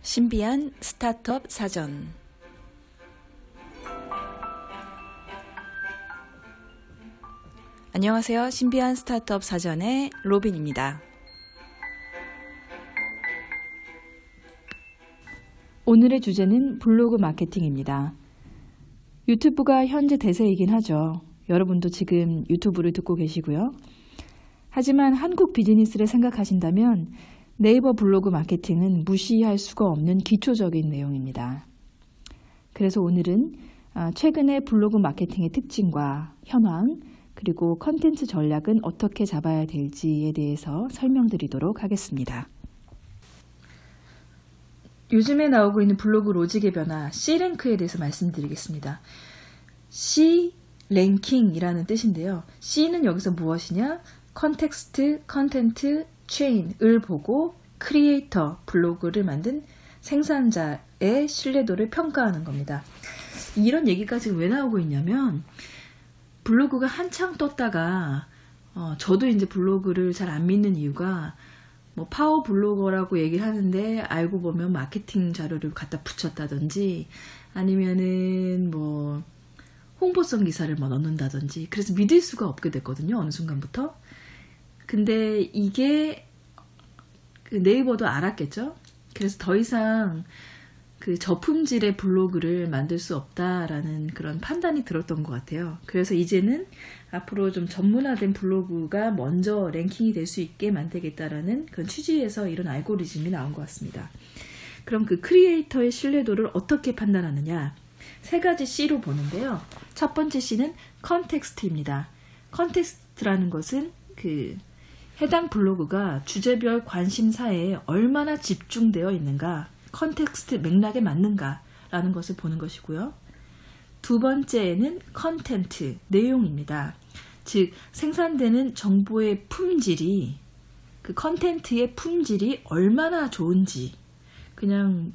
신비한 스타트업 사전. 안녕하세요. 신비한 스타트업 사전의 로빈입니다. 오늘의 주제는 블로그 마케팅입니다. 유튜브가 현재 대세이긴 하죠. 여러분도 지금 유튜브를 듣고 계시고요. 하지만 한국 비즈니스를 생각하신다면 네이버 블로그 마케팅은 무시할 수가 없는 기초적인 내용입니다. 그래서 오늘은 최근의 블로그 마케팅의 특징과 현황, 그리고 컨텐츠 전략은 어떻게 잡아야 될지에 대해서 설명드리도록 하겠습니다. 요즘에 나오고 있는 블로그 로직의 변화, C랭크에 대해서 말씀드리겠습니다. C랭킹이라는 뜻인데요. C는 여기서 무엇이냐? 컨텍스트, 컨텐트, 체인을 보고 크리에이터, 블로그를 만든 생산자의 신뢰도를 평가하는 겁니다. 이런 얘기가 지금 왜 나오고 있냐면 블로그가 한창 떴다가 저도 이제 블로그를 잘 안 믿는 이유가 파워 블로거라고 얘기를 하는데 알고 보면 마케팅 자료를 갖다 붙였다든지 아니면은 홍보성 기사를 넣는다든지 그래서 믿을 수가 없게 됐거든요. 어느 순간부터. 근데 이게 네이버도 알았겠죠. 그래서 더 이상 저품질의 블로그를 만들 수 없다라는 그런 판단이 들었던 것 같아요. 그래서 이제는 앞으로 좀 전문화된 블로그가 먼저 랭킹이 될 수 있게 만들겠다라는 그런 취지에서 이런 알고리즘이 나온 것 같습니다. 그럼 그 크리에이터의 신뢰도를 어떻게 판단하느냐? 세 가지 C로 보는데요. 첫 번째 C는 컨텍스트입니다. 컨텍스트라는 것은 해당 블로그가 주제별 관심사에 얼마나 집중되어 있는가, 컨텍스트 맥락에 맞는가라는 것을 보는 것이고요. 두 번째는 컨텐트, 내용입니다. 즉 생산되는 정보의 품질이, 그 컨텐트의 품질이 얼마나 좋은지, 그냥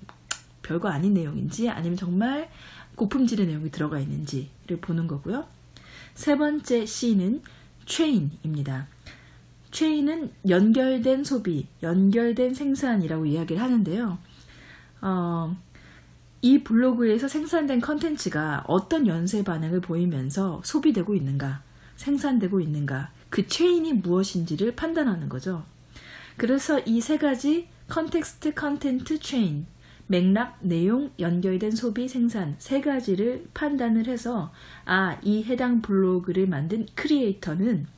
별거 아닌 내용인지 아니면 정말 고품질의 내용이 들어가 있는지를 보는 거고요. 세 번째 C는 체인입니다. 체인은 연결된 소비, 연결된 생산이라고 이야기를 하는데요. 이 블로그에서 생산된 컨텐츠가 어떤 연쇄 반응을 보이면서 소비되고 있는가, 생산되고 있는가, 그 체인이 무엇인지를 판단하는 거죠. 그래서 이 세 가지 컨텍스트, 컨텐트, 체인, 맥락, 내용, 연결된 소비, 생산 세 가지를 판단을 해서 이 해당 블로그를 만든 크리에이터는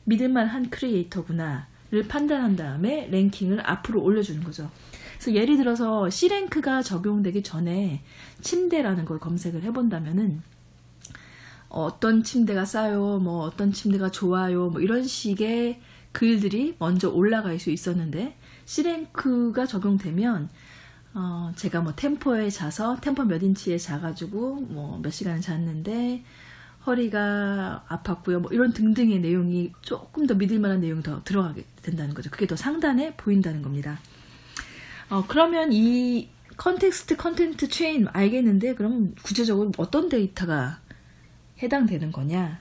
믿을만한 크리에이터구나를 판단한 다음에 랭킹을 앞으로 올려주는 거죠. 그래서 예를 들어서 C랭크가 적용되기 전에 침대라는 걸 검색을 해본다면은 어떤 침대가 싸요, 어떤 침대가 좋아요, 이런 식의 글들이 먼저 올라갈 수 있었는데 C랭크가 적용되면 제가 템포에 자서 템포 몇 인치에 자가지고 몇 시간을 잤는데 허리가 아팠고요. 이런 등등의 내용이 조금 더 믿을만한 내용이 더 들어가게 된다는 거죠. 그게 더 상단에 보인다는 겁니다. 그러면 이 컨텍스트, 컨텐트, 체인 알겠는데 그럼 구체적으로 어떤 데이터가 해당되는 거냐를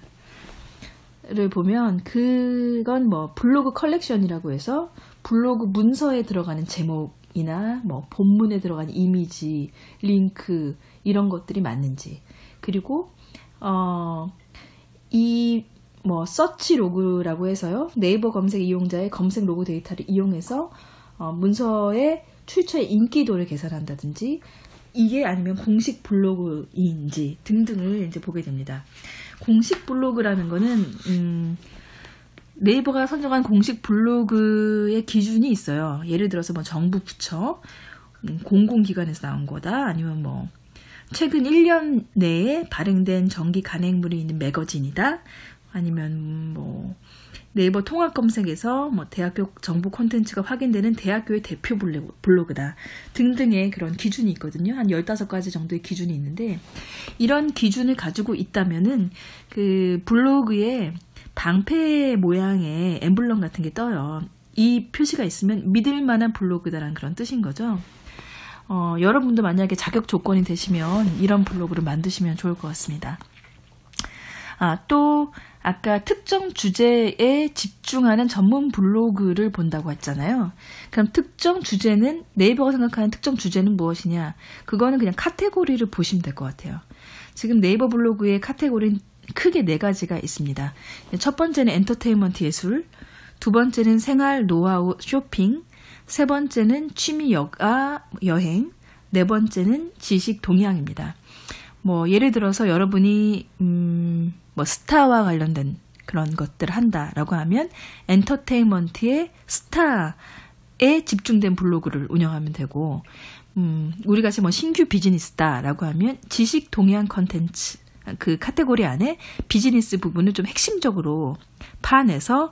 보면 그건 블로그 컬렉션이라고 해서 블로그 문서에 들어가는 제목이나 본문에 들어가는 이미지, 링크 이런 것들이 맞는지, 그리고 서치 로그라고 해서요. 네이버 검색 이용자의 검색 로그 데이터를 이용해서 문서의 출처의 인기도를 계산한다든지 이게 아니면 공식 블로그인지 등등을 이제 보게 됩니다. 공식 블로그라는 거는 네이버가 선정한 공식 블로그의 기준이 있어요. 예를 들어서 정부 부처, 공공기관에서 나온 거다, 아니면 최근 1년 내에 발행된 정기 간행물이 있는 매거진이다, 아니면 네이버 통합 검색에서 대학교 정보 콘텐츠가 확인되는 대학교의 대표 블로그다 등등의 그런 기준이 있거든요. 한 15가지 정도의 기준이 있는데 이런 기준을 가지고 있다면은 그 블로그에 방패 모양의 엠블럼 같은 게 떠요. 이 표시가 있으면 믿을 만한 블로그다라는 그런 뜻인 거죠. 여러분도 만약에 자격 조건이 되시면 이런 블로그를 만드시면 좋을 것 같습니다. 또 아까 특정 주제에 집중하는 전문 블로그를 본다고 했잖아요. 그럼 특정 주제는 네이버가 생각하는 특정 주제는 무엇이냐? 그거는 그냥 카테고리를 보시면 될 것 같아요. 지금 네이버 블로그의 카테고리는 크게 4가지가 있습니다. 첫 번째는 엔터테인먼트 예술, 두 번째는 생활 노하우 쇼핑, 세 번째는 취미 여가 여행, 네 번째는 지식 동향입니다. 예를 들어서 여러분이 스타와 관련된 그런 것들을 한다라고 하면 엔터테인먼트의 스타에 집중된 블로그를 운영하면 되고, 우리 같이 신규 비즈니스다라고 하면 지식 동향 컨텐츠, 그 카테고리 안에 비즈니스 부분을 좀 핵심적으로 파내서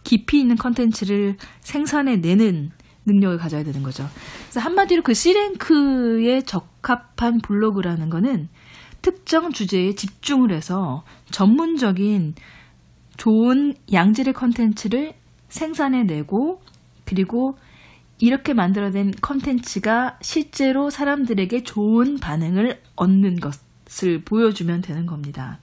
깊이 있는 컨텐츠를 생산해내는 능력을 가져야 되는 거죠. 그래서 한마디로 그 C랭크에 적합한 블로그라는 거는 특정 주제에 집중을 해서 전문적인 좋은 양질의 컨텐츠를 생산해내고, 그리고 이렇게 만들어낸 컨텐츠가 실제로 사람들에게 좋은 반응을 얻는 것을 보여주면 되는 겁니다.